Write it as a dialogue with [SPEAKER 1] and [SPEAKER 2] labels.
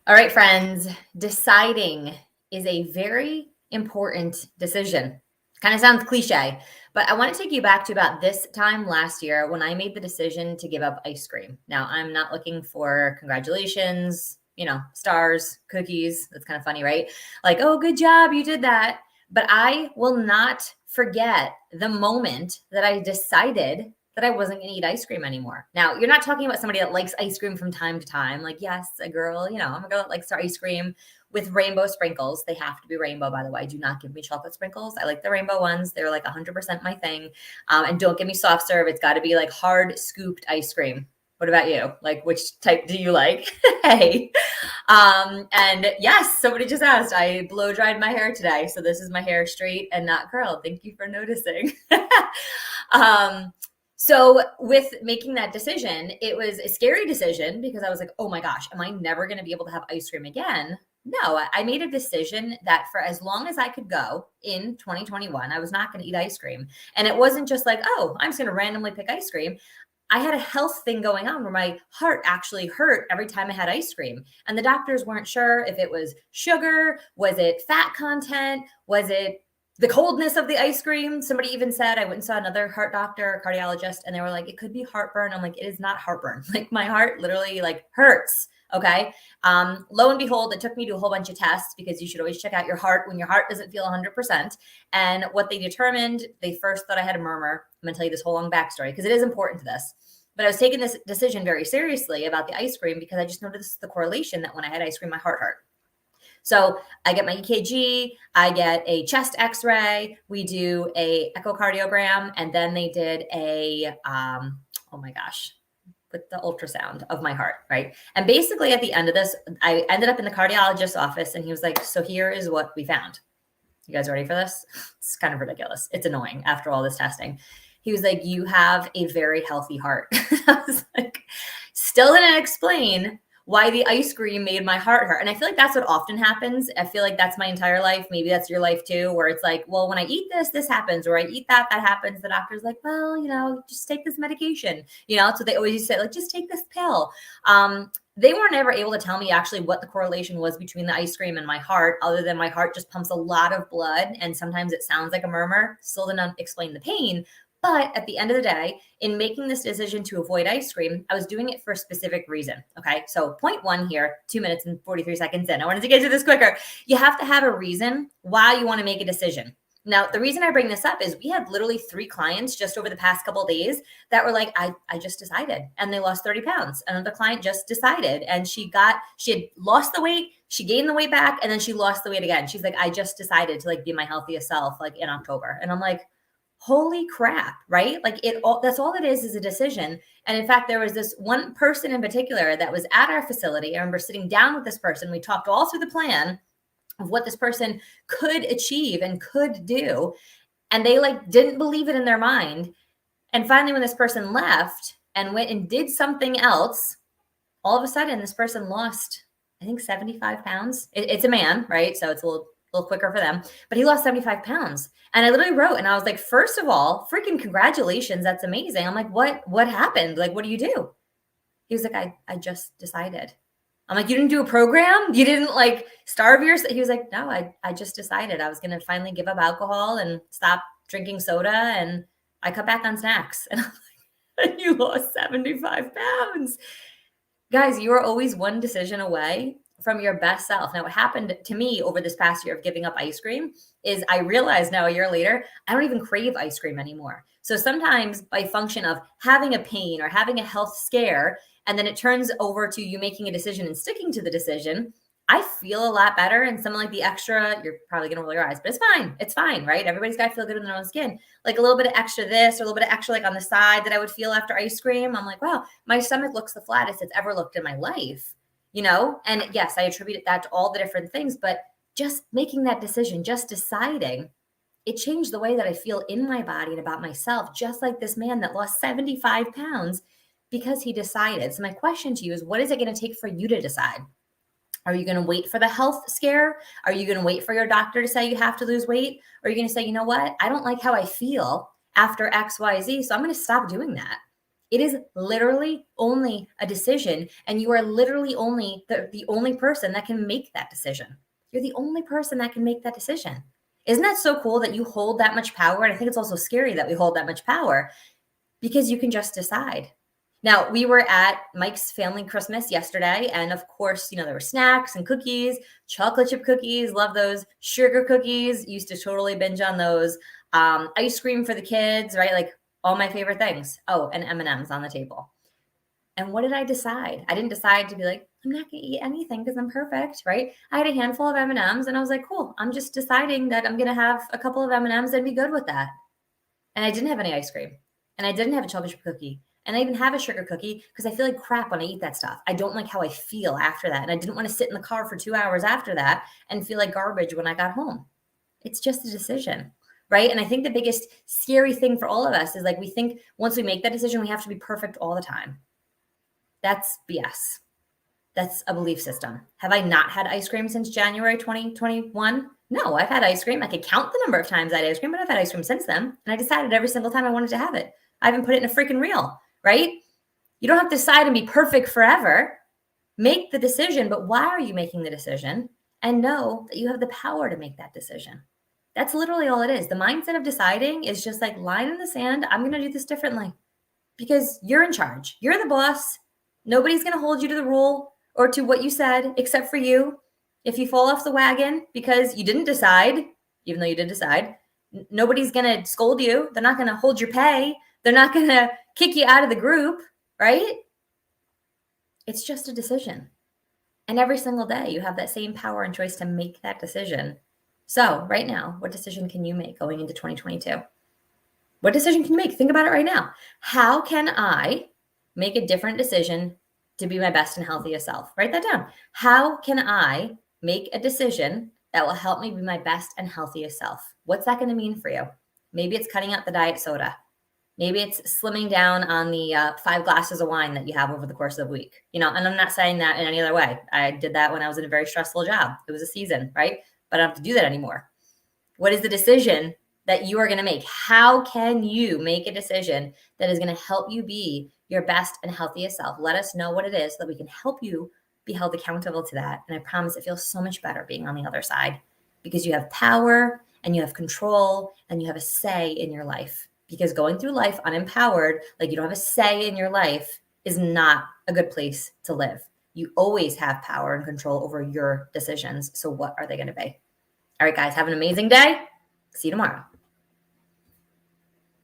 [SPEAKER 1] All right, friends, deciding is a very important decision. Kind of sounds cliche, but I want to take you back to about this time last year when I made the decision to give up ice cream. Now, I'm not looking for congratulations, stars, cookies. That's kind of funny, right? Like, oh, good job, you did that. But I will not forget the moment that I decided that I wasn't going to eat ice cream anymore. Now, you're not talking about somebody that likes ice cream from time to time. Like, yes, a girl, I'm a girl that likes ice cream with rainbow sprinkles. They have to be rainbow, by the way. Do not give me chocolate sprinkles. I like the rainbow ones. They're like 100% my thing. And don't give me soft serve. It's got to be like hard scooped ice cream. What about you? Like, which type do you like? Hey. And yes, somebody just asked, I blow dried my hair today. So this is my hair straight and not curl. Thank you for noticing. So with making that decision, it was a scary decision because I was like, oh my gosh, am I never going to be able to have ice cream again? No, I made a decision that for as long as I could go in 2021, I was not going to eat ice cream. And it wasn't just like, oh, I'm just going to randomly pick ice cream. I had a health thing going on where my heart actually hurt every time I had ice cream. And the doctors weren't sure if it was sugar, was it fat content, was it the coldness of the ice cream. Somebody even said, I went and saw another heart doctor, cardiologist, and they were like, it could be heartburn. I'm like, it is not heartburn. Like my heart literally like hurts. Okay. Lo and behold, it took me to a whole bunch of tests because you should always check out your heart when your heart doesn't feel 100%. And what they determined, they first thought I had a murmur. I'm going to tell you this whole long backstory because it is important to this. But I was taking this decision very seriously about the ice cream because I just noticed the correlation that when I had ice cream, my heart hurt. So I get my EKG, I get a chest x-ray, we do a echocardiogram, and then they did with the ultrasound of my heart, right? And basically at the end of this, I ended up in the cardiologist's office and he was like, so here is what we found. You guys ready for this? It's kind of ridiculous. It's annoying after all this testing. He was like, you have a very healthy heart. I was like, still didn't explain why the ice cream made my heart hurt. And I feel like that's what often happens. I feel like that's my entire life. Maybe that's your life too, where it's like, well, when I eat this, this happens, or I eat that, that happens. The doctor's like, well, just take this medication, so they always say like, just take this pill. They weren't ever able to tell me actually what the correlation was between the ice cream and my heart, other than my heart just pumps a lot of blood. And sometimes it sounds like a murmur. Still didn't explain the pain. But at the end of the day, in making this decision to avoid ice cream, I was doing it for a specific reason. Okay. So point one here, 2 minutes and 43 seconds in. I wanted to get to this quicker. You have to have a reason why you want to make a decision. Now, the reason I bring this up is we had literally 3 clients just over the past couple of days that were like, I just decided, and they lost 30 pounds. Another client just decided and she had lost the weight, she gained the weight back, and then she lost the weight again. She's like, I just decided to like be my healthiest self like in October. And I'm like, holy crap, right? Like that's all it is a decision. And in fact, there was this one person in particular that was at our facility. I remember sitting down with this person. We talked all through the plan of what this person could achieve and could do. And they like didn't believe it in their mind. And finally, when this person left and went and did something else, all of a sudden this person lost, I think 75 pounds. It's a man, right? So it's a little quicker for them, but he lost 75 pounds. And I literally wrote, and I was like, first of all, freaking congratulations. That's amazing. I'm like, what happened? Like, what do you do? He was like, I just decided. I'm like, you didn't do a program? You didn't like starve yourself? He was like, no, I just decided I was going to finally give up alcohol and stop drinking soda. And I cut back on snacks. And I'm like, you lost 75 pounds. Guys, you are always one decision away from your best self. Now, what happened to me over this past year of giving up ice cream is I realized now a year later, I don't even crave ice cream anymore. So sometimes by function of having a pain or having a health scare, and then it turns over to you making a decision and sticking to the decision, I feel a lot better. And something like the extra, you're probably going to roll your eyes, but it's fine. It's fine, right? Everybody's got to feel good in their own skin. Like a little bit of extra this or a little bit of extra like on the side that I would feel after ice cream. I'm like, wow, my stomach looks the flattest it's ever looked in my life. And yes, I attribute that to all the different things, but just making that decision, just deciding, it changed the way that I feel in my body and about myself, just like this man that lost 75 pounds because he decided. So my question to you is, what is it going to take for you to decide? Are you going to wait for the health scare? Are you going to wait for your doctor to say you have to lose weight? Or are you going to say, you know what? I don't like how I feel after X, Y, Z, so I'm going to stop doing that. It is literally only a decision, and you are literally only the only person that can make that decision. You're the only person that can make that decision. Isn't that so cool that you hold that much power? And I think it's also scary that we hold that much power because you can just decide. Now, we were at Mike's family Christmas yesterday, and of course, there were snacks and cookies, chocolate chip cookies, love those, sugar cookies, used to totally binge on those, ice cream for the kids, right? Like all my favorite things. Oh, and M&Ms on the table. And what did I decide? I didn't decide to be like, I'm not going to eat anything because I'm perfect, right? I had a handful of M&Ms, and I was like, cool, I'm just deciding that I'm going to have a couple of M&Ms and be good with that. And I didn't have any ice cream, and I didn't have a chocolate chip cookie. And I even have a sugar cookie because I feel like crap when I eat that stuff. I don't like how I feel after that. And I didn't want to sit in the car for 2 hours after that and feel like garbage when I got home. It's just a decision, right? And I think the biggest scary thing for all of us is like we think once we make that decision, we have to be perfect all the time. That's BS. That's a belief system. Have I not had ice cream since January 2021? No, I've had ice cream. I could count the number of times I had ice cream, but I've had ice cream since then. And I decided every single time I wanted to have it. I haven't put it in a freaking reel, right? You don't have to decide and be perfect forever. Make the decision, but why are you making the decision? And know that you have the power to make that decision. That's literally all it is. The mindset of deciding is just like line in the sand. I'm going to do this differently because you're in charge. You're the boss. Nobody's going to hold you to the rule or to what you said except for you. If you fall off the wagon because you didn't decide, even though you did decide, nobody's going to scold you. They're not going to hold your pay. They're not going to kick you out of the group, right? It's just a decision. And every single day, you have that same power and choice to make that decision. So right now, what decision can you make going into 2022? What decision can you make? Think about it right now. How can I make a different decision to be my best and healthiest self? Write that down. How can I make a decision that will help me be my best and healthiest self? What's that going to mean for you? Maybe it's cutting out the diet soda. Maybe it's slimming down on the 5 glasses of wine that you have over the course of the week. And I'm not saying that in any other way. I did that when I was in a very stressful job. It was a season, right? But I don't have to do that anymore. What is the decision that you are going to make? How can you make a decision that is going to help you be your best and healthiest self? Let us know what it is so that we can help you be held accountable to that. And I promise it feels so much better being on the other side because you have power and you have control and you have a say in your life. Because going through life unempowered, like you don't have a say in your life, is not a good place to live. You always have power and control over your decisions. So what are they going to be? All right, guys, have an amazing day. See you tomorrow.